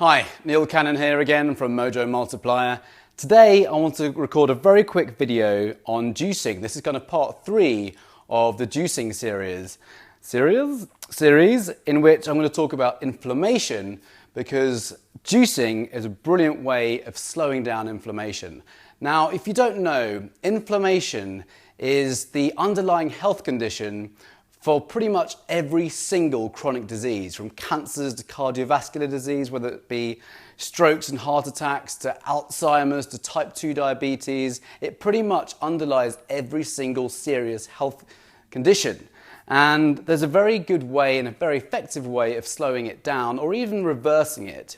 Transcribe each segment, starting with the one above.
Hi, Neil Cannon here again from Mojo Multiplier. Today I want to record a very quick video on juicing. This is kind of part 3 of the juicing series in which I'm going to talk about inflammation, because juicing is a brilliant way of slowing down inflammation. Now, if you don't know, inflammation is the underlying health condition for pretty much every single chronic disease, from cancers to cardiovascular disease, whether it be strokes and heart attacks, to Alzheimer's, to type 2 diabetes. It pretty much underlies every single serious health condition. And there's a very good way and a very effective way of slowing it down or even reversing it.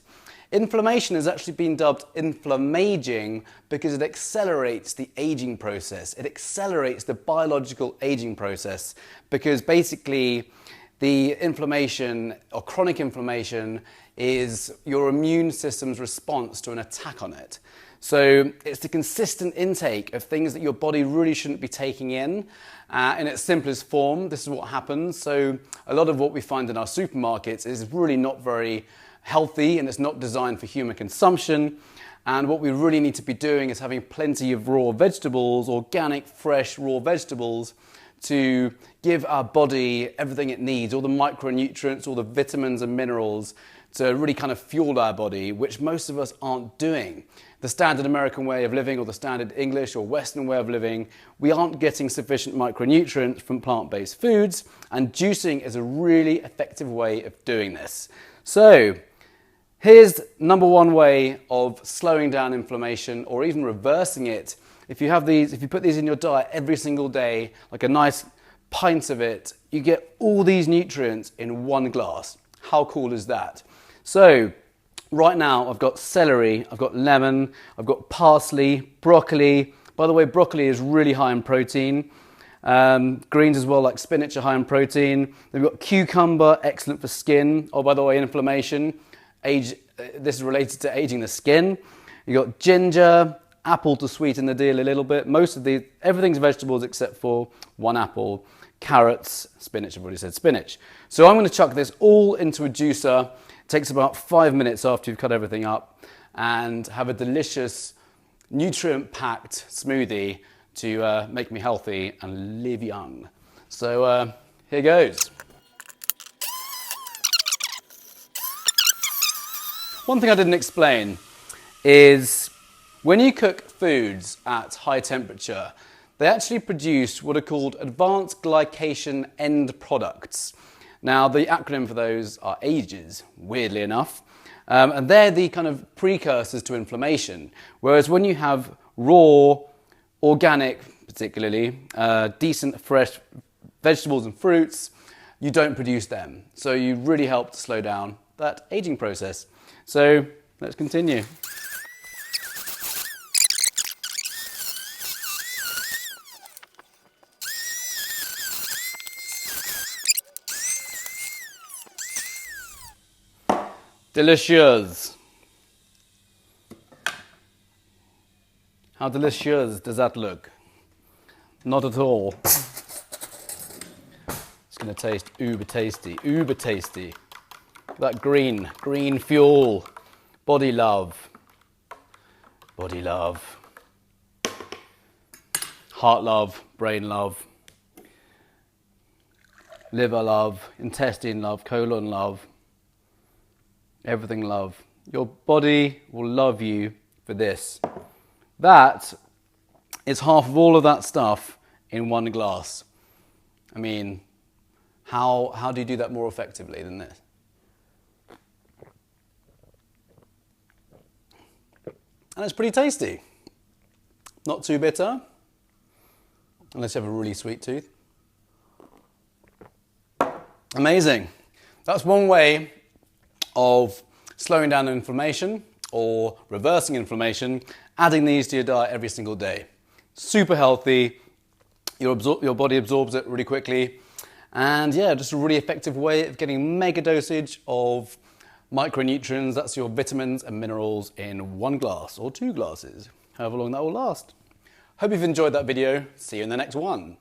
Inflammation has actually been dubbed inflammaging because it accelerates the aging process. It accelerates the biological aging process because basically the inflammation or chronic inflammation is your immune system's response to an attack on it. So it's the consistent intake of things that your body really shouldn't be taking in its simplest form. This is what happens. So a lot of what we find in our supermarkets is really not very healthy, and it's not designed for human consumption. And what we really need to be doing is having plenty of raw vegetables, organic, fresh, raw vegetables, to give our body everything it needs, all the micronutrients, all the vitamins and minerals to really kind of fuel our body, which most of us aren't doing. The standard American way of living or the standard English or Western way of living, we aren't getting sufficient micronutrients from plant-based foods, and juicing is a really effective way of doing this. So here's number one way of slowing down inflammation or even reversing it. If you put these in your diet every single day, like a nice pint of it, you get all these nutrients in one glass. How cool is that? So right now I've got celery, I've got lemon, I've got parsley, broccoli. By the way, broccoli is really high in protein. Greens as well, like spinach, are high in protein. We've got cucumber, excellent for skin. Oh, by the way, inflammation. This is related to aging the skin. You've got ginger, apple to sweeten the deal a little bit. Everything's vegetables except for one apple. Carrots, spinach, I've already said spinach. So I'm going to chuck this all into a juicer. It takes about 5 minutes after you've cut everything up, and have a delicious, nutrient-packed smoothie to make me healthy and live young. So here goes. One thing I didn't explain is when you cook foods at high temperature, they actually produce what are called advanced glycation end products. Now, the acronym for those are AGEs, weirdly enough, and they're the kind of precursors to inflammation. Whereas when you have raw, organic, particularly, decent, fresh vegetables and fruits, you don't produce them. So you really help to slow down that aging process. So let's continue. Delicious. How delicious does that look? Not at all. It's going to taste uber tasty, uber tasty. That green fuel, body love, heart love, brain love, liver love, intestine love, colon love, everything love. Your body will love you for this. That is half of all of that stuff in one glass. I mean, how do you do that more effectively than this? And it's pretty tasty. Not too bitter, unless you have a really sweet tooth. Amazing. That's one way of slowing down inflammation or reversing inflammation, adding these to your diet every single day. Super healthy, your body absorbs it really quickly, and yeah, just a really effective way of getting mega dosage of micronutrients, that's your vitamins and minerals, in one glass or 2 glasses, however long that will last. Hope you've enjoyed that video. See you in the next one.